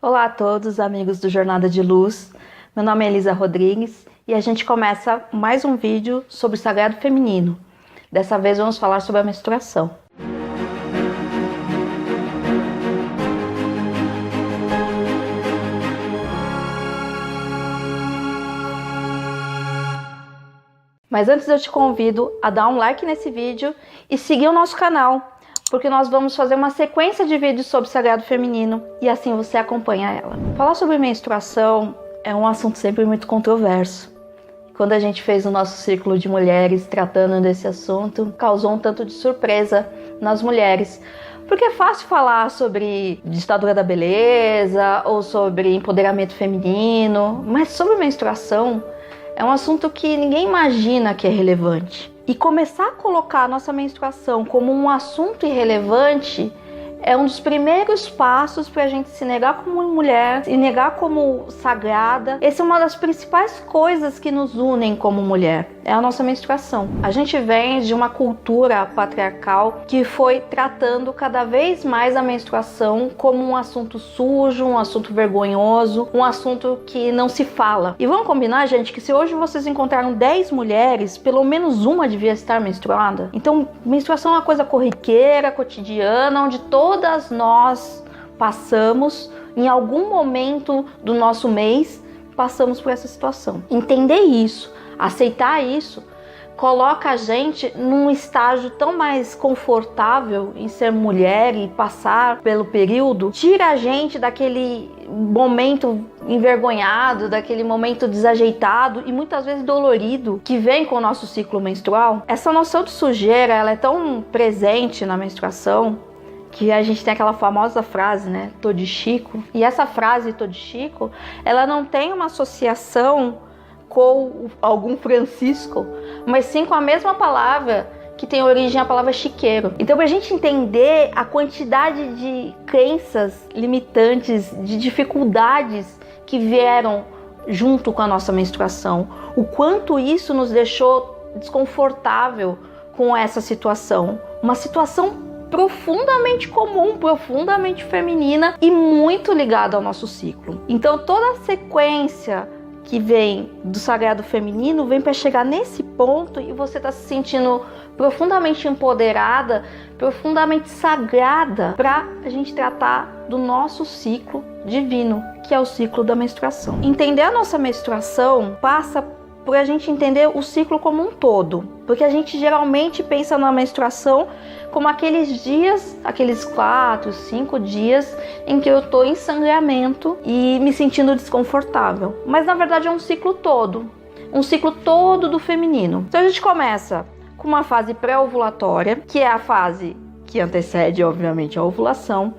Olá a todos, amigos do Jornada de Luz. Meu nome é Elisa Rodrigues e a gente começa mais um vídeo sobre o sagrado feminino. Dessa vez vamos falar sobre a menstruação. Mas antes eu te convido a dar um like nesse vídeo e seguir o nosso canal, porque nós vamos fazer uma sequência de vídeos sobre o sagrado feminino e assim você acompanha ela. Falar sobre menstruação é um assunto sempre muito controverso. Quando a gente fez o nosso círculo de mulheres tratando desse assunto, causou um tanto de surpresa nas mulheres. Porque é fácil falar sobre ditadura da beleza ou sobre empoderamento feminino, mas sobre menstruação é um assunto que ninguém imagina que é relevante. E começar a colocar a nossa menstruação como um assunto irrelevante é um dos primeiros passos para a gente se negar como mulher, se negar como sagrada. Essa é uma das principais coisas que nos unem como mulher, é a nossa menstruação. A gente vem de uma cultura patriarcal que foi tratando cada vez mais a menstruação como um assunto sujo, um assunto vergonhoso, um assunto que não se fala. E vamos combinar, gente, que se hoje vocês encontraram 10 mulheres, pelo menos uma devia estar menstruada. Então, menstruação é uma coisa corriqueira, cotidiana, onde todas nós passamos, em algum momento do nosso mês, passamos por essa situação. Entender isso, aceitar isso, coloca a gente num estágio tão mais confortável em ser mulher e passar pelo período, tira a gente daquele momento envergonhado, daquele momento desajeitado e muitas vezes dolorido que vem com o nosso ciclo menstrual. Essa noção de sujeira, ela é tão presente na menstruação que a gente tem aquela famosa frase, né, tô de Chico. E essa frase, tô de Chico, ela não tem uma associação com algum Francisco, mas sim com a mesma palavra que tem origem a palavra chiqueiro. Então, pra gente entender a quantidade de crenças limitantes, de dificuldades que vieram junto com a nossa menstruação, o quanto isso nos deixou desconfortável com essa situação. Uma situação profundamente comum, profundamente feminina e muito ligada ao nosso ciclo. Então toda a sequência que vem do sagrado feminino vem para chegar nesse ponto e você está se sentindo profundamente empoderada, profundamente sagrada para a gente tratar do nosso ciclo divino, que é o ciclo da menstruação. Entender a nossa menstruação passa por a gente entender o ciclo como um todo, porque a gente geralmente pensa na menstruação como aqueles dias, aqueles 4, 5 dias em que eu estou em sangramento e me sentindo desconfortável, mas na verdade é um ciclo todo do feminino. Então a gente começa com uma fase pré-ovulatória, que é a fase que antecede obviamente a ovulação,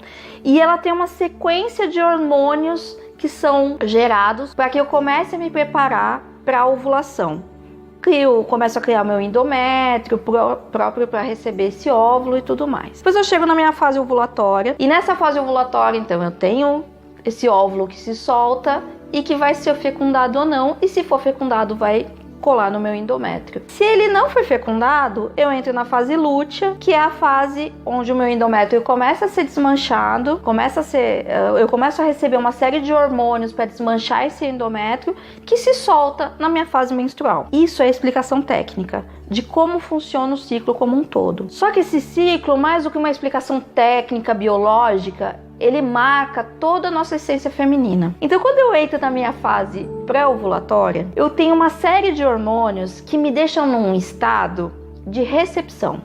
e ela tem uma sequência de hormônios que são gerados para que eu comece a me preparar para a ovulação. Começo a criar meu endométrio próprio para receber esse óvulo e tudo mais. Depois eu chego na minha fase ovulatória e nessa fase ovulatória, então, eu tenho esse óvulo que se solta e que vai ser fecundado ou não, e se for fecundado vai colar no meu endométrio. Se ele não for fecundado, eu entro na fase lútea, que é a fase onde o meu endométrio começa a ser desmanchado, eu começo a receber uma série de hormônios para desmanchar esse endométrio, que se solta na minha fase menstrual. Isso é a explicação técnica de como funciona o ciclo como um todo. Só que esse ciclo, mais do que uma explicação técnica, biológica, ele marca toda a nossa essência feminina. Então, quando eu entro na minha fase pré-ovulatória, eu tenho uma série de hormônios que me deixam num estado de recepção,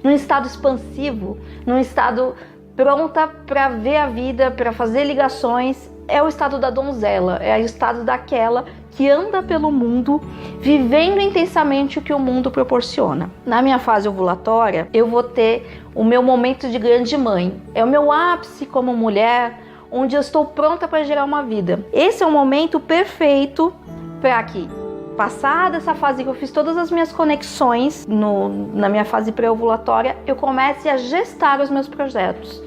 num estado expansivo, num estado pronta para ver a vida, para fazer ligações. É o estado da donzela, é o estado daquela que anda pelo mundo, vivendo intensamente o que o mundo proporciona. Na minha fase ovulatória, eu vou ter o meu momento de grande mãe. É o meu ápice como mulher, onde eu estou pronta para gerar uma vida. Esse é o momento perfeito para que, passada essa fase que eu fiz todas as minhas conexões na minha fase pré-ovulatória, eu comece a gestar os meus projetos.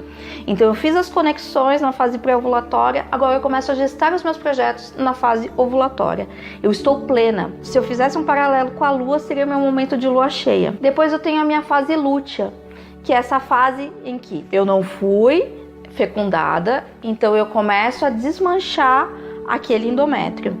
Então eu fiz as conexões na fase pré-ovulatória, agora eu começo a gestar os meus projetos na fase ovulatória. Eu estou plena. Se eu fizesse um paralelo com a lua, seria o meu momento de lua cheia. Depois eu tenho a minha fase lútea, que é essa fase em que eu não fui fecundada, então eu começo a desmanchar aquele endométrio.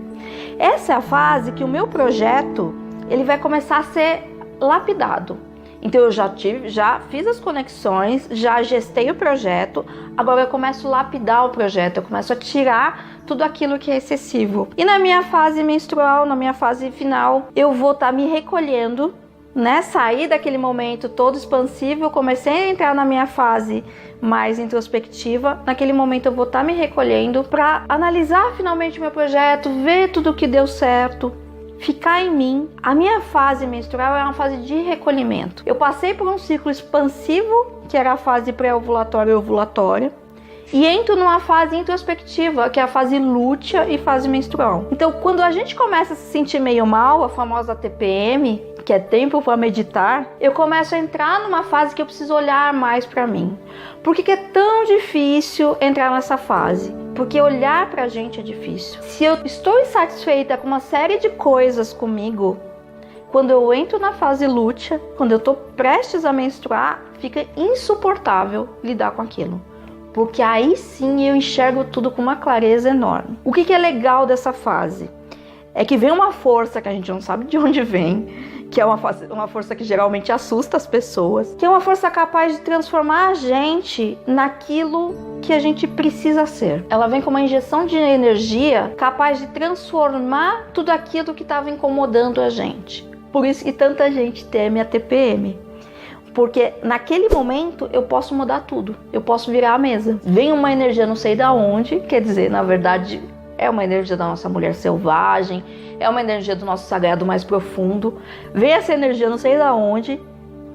Essa é a fase que o meu projeto ele vai começar a ser lapidado. Então eu já fiz as conexões, já gestei o projeto, agora eu começo a lapidar o projeto, eu começo a tirar tudo aquilo que é excessivo. E na minha fase menstrual, na minha fase final, eu vou estar me recolhendo, né? Sair daquele momento todo expansivo, eu comecei a entrar na minha fase mais introspectiva. Naquele momento eu vou estar me recolhendo para analisar finalmente o meu projeto, ver tudo que deu certo, ficar em mim. A minha fase menstrual é uma fase de recolhimento. Eu passei por um ciclo expansivo, que era a fase pré-ovulatória e ovulatória, e entro numa fase introspectiva, que é a fase lútea e fase menstrual. Então, quando a gente começa a se sentir meio mal, a famosa TPM, que é tempo para meditar, eu começo a entrar numa fase que eu preciso olhar mais para mim. Por que é tão difícil entrar nessa fase? Porque olhar pra gente é difícil. Se eu estou insatisfeita com uma série de coisas comigo, quando eu entro na fase lútea, quando eu tô prestes a menstruar, fica insuportável lidar com aquilo. Porque aí sim eu enxergo tudo com uma clareza enorme. O que é legal dessa fase? É que vem uma força que a gente não sabe de onde vem, que é uma força que geralmente assusta as pessoas, que é uma força capaz de transformar a gente naquilo que a gente precisa ser. Ela vem com uma injeção de energia capaz de transformar tudo aquilo que estava incomodando a gente. Por isso que tanta gente teme a TPM. Porque naquele momento eu posso mudar tudo, eu posso virar a mesa. Vem uma energia não sei da onde, quer dizer, na verdade é uma energia da nossa mulher selvagem, é uma energia do nosso sagrado mais profundo. Vem essa energia não sei da onde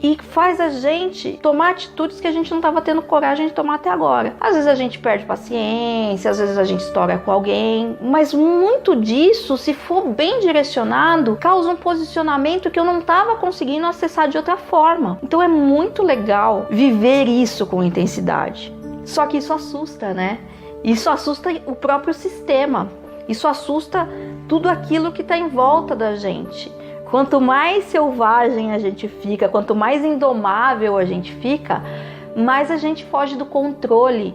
e faz a gente tomar atitudes que a gente não estava tendo coragem de tomar até agora. Às vezes a gente perde paciência, às vezes a gente estoura com alguém, mas muito disso, se for bem direcionado, causa um posicionamento que eu não estava conseguindo acessar de outra forma. Então é muito legal viver isso com intensidade. Só que isso assusta, né? Isso assusta o próprio sistema. Isso assusta tudo aquilo que está em volta da gente. Quanto mais selvagem a gente fica, quanto mais indomável a gente fica, mais a gente foge do controle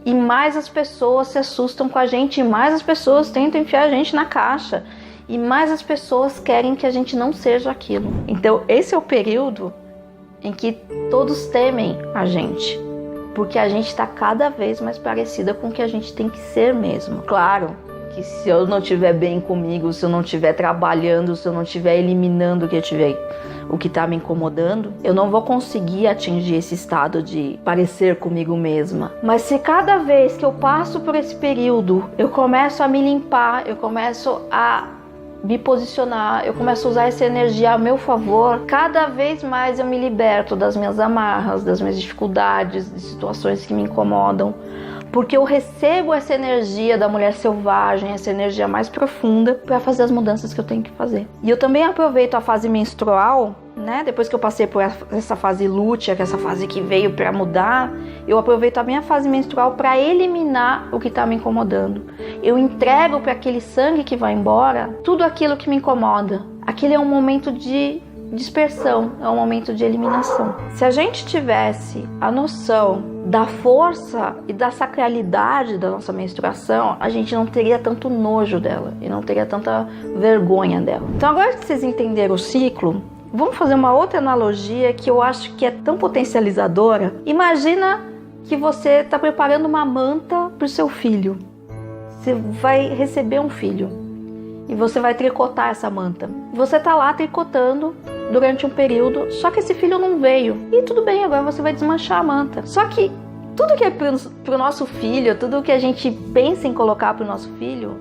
e mais as pessoas se assustam com a gente, e mais as pessoas tentam enfiar a gente na caixa, e mais as pessoas querem que a gente não seja aquilo. Então esse é o período em que todos temem a gente, porque a gente está cada vez mais parecida com o que a gente tem que ser mesmo. Claro que se eu não estiver bem comigo, se eu não estiver trabalhando, se eu não estiver eliminando o que está me incomodando, eu não vou conseguir atingir esse estado de parecer comigo mesma. Mas se cada vez que eu passo por esse período, eu começo a me limpar, eu começo a me posicionar, eu começo a usar essa energia a meu favor, cada vez mais eu me liberto das minhas amarras, das minhas dificuldades, de situações que me incomodam, porque eu recebo essa energia da mulher selvagem, essa energia mais profunda, para fazer as mudanças que eu tenho que fazer. E eu também aproveito a fase menstrual, né? Depois que eu passei por essa fase lútea, que é essa fase que veio para mudar, eu aproveito a minha fase menstrual para eliminar o que está me incomodando. Eu entrego para aquele sangue que vai embora tudo aquilo que me incomoda. Aquele é um momento de dispersão, é um momento de eliminação. Se a gente tivesse a noção da força e da sacralidade da nossa menstruação, a gente não teria tanto nojo dela e não teria tanta vergonha dela. Então agora que vocês entenderam o ciclo, vamos fazer uma outra analogia que eu acho que é tão potencializadora. Imagina que você está preparando uma manta para o seu filho. Você vai receber um filho e você vai tricotar essa manta. Você está lá tricotando durante um período, só que esse filho não veio. E tudo bem, agora você vai desmanchar a manta. Só que tudo que é pro nosso filho, tudo que a gente pensa em colocar pro nosso filho,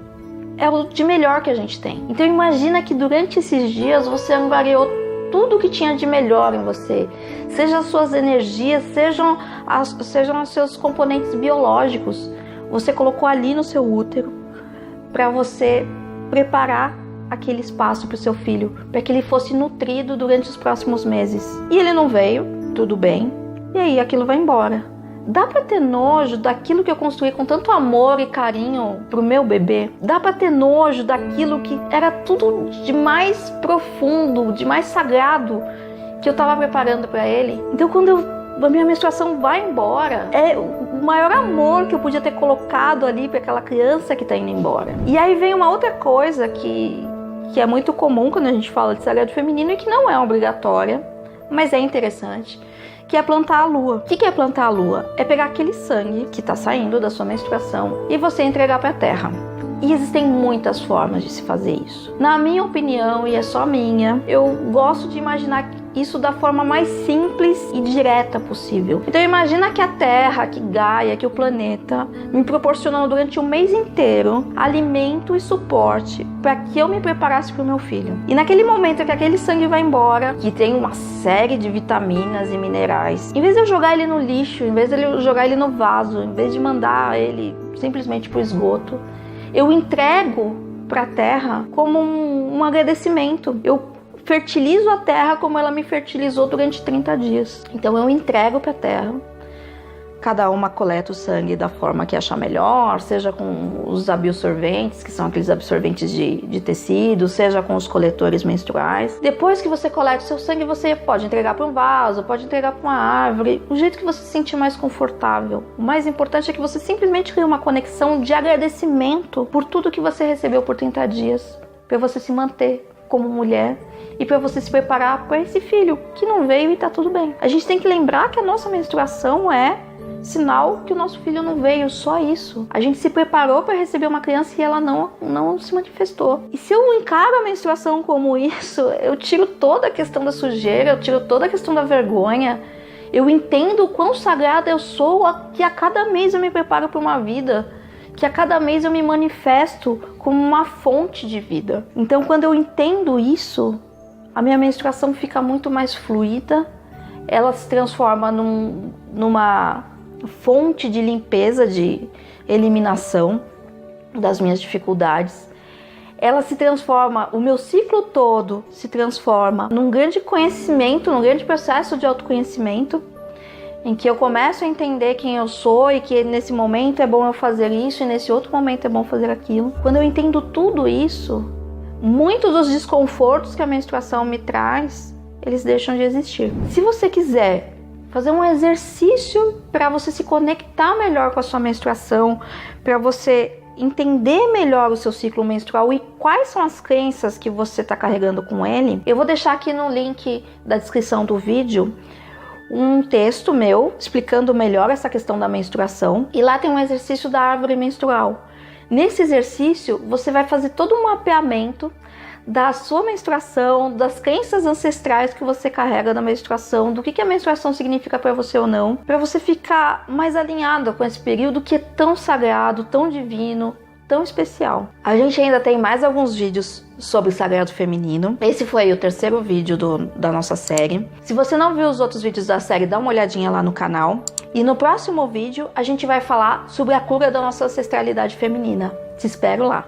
é o de melhor que a gente tem. Então imagina que durante esses dias você angariou tudo que tinha de melhor em você. Seja as suas energias, sejam os seus componentes biológicos. Você colocou ali no seu útero para você preparar aquele espaço para o seu filho, para que ele fosse nutrido durante os próximos meses. E ele não veio, tudo bem, e aí aquilo vai embora. Dá para ter nojo daquilo que eu construí com tanto amor e carinho pro meu bebê? Dá para ter nojo daquilo que era tudo de mais profundo, de mais sagrado que eu estava preparando para ele? Então quando a minha menstruação vai embora, maior amor que eu podia ter colocado ali para aquela criança que está indo embora. E aí vem uma outra coisa que é muito comum quando a gente fala de sagrado feminino e que não é obrigatória, mas é interessante, que é plantar a lua. O que é plantar a lua? É pegar aquele sangue que está saindo da sua menstruação e você entregar para a terra. E existem muitas formas de se fazer isso. Na minha opinião, e é só minha, eu gosto de imaginar isso da forma mais simples e direta possível. Então imagina que a Terra, que Gaia, que o planeta me proporcionou durante um mês inteiro alimento e suporte para que eu me preparasse para o meu filho. E naquele momento que aquele sangue vai embora, que tem uma série de vitaminas e minerais, em vez de eu jogar ele no lixo, em vez de eu jogar ele no vaso, em vez de mandar ele simplesmente para o esgoto, eu entrego para a Terra como um agradecimento. Eu fertilizo a terra como ela me fertilizou durante 30 dias. Então eu entrego para a terra. Cada uma coleta o sangue da forma que achar melhor, seja com os absorventes, que são aqueles absorventes de tecido, seja com os coletores menstruais. Depois que você coleta o seu sangue, você pode entregar para um vaso, pode entregar para uma árvore, o jeito que você se sentir mais confortável. O mais importante é que você simplesmente crie uma conexão de agradecimento por tudo que você recebeu por 30 dias, para você se manter como mulher e para você se preparar para esse filho que não veio e tá tudo bem. A gente tem que lembrar que a nossa menstruação é sinal que o nosso filho não veio, só isso. A gente se preparou para receber uma criança e ela não se manifestou. E se eu encaro a menstruação como isso, eu tiro toda a questão da sujeira, eu tiro toda a questão da vergonha. Eu entendo o quão sagrada eu sou, que a cada mês eu me preparo para uma vida, que a cada mês eu me manifesto como uma fonte de vida. Então, quando eu entendo isso, a minha menstruação fica muito mais fluida, ela se transforma numa fonte de limpeza, de eliminação das minhas dificuldades. Ela se transforma, o meu ciclo todo se transforma num grande conhecimento, num grande processo de autoconhecimento, em que eu começo a entender quem eu sou e que nesse momento é bom eu fazer isso e nesse outro momento é bom fazer aquilo. Quando eu entendo tudo isso, muitos dos desconfortos que a menstruação me traz, eles deixam de existir. Se você quiser fazer um exercício para você se conectar melhor com a sua menstruação, para você entender melhor o seu ciclo menstrual e quais são as crenças que você está carregando com ele, eu vou deixar aqui no link da descrição do vídeo um texto meu explicando melhor essa questão da menstruação, e lá tem um exercício da árvore menstrual. Nesse exercício você vai fazer todo um mapeamento da sua menstruação, das crenças ancestrais que você carrega da menstruação, do que a menstruação significa para você ou não, para você ficar mais alinhada com esse período que é tão sagrado, tão divino, tão especial. A gente ainda tem mais alguns vídeos sobre o sagrado feminino. Esse foi o terceiro vídeo da nossa série. Se você não viu os outros vídeos da série, dá uma olhadinha lá no canal. E no próximo vídeo a gente vai falar sobre a cura da nossa ancestralidade feminina. Te espero lá.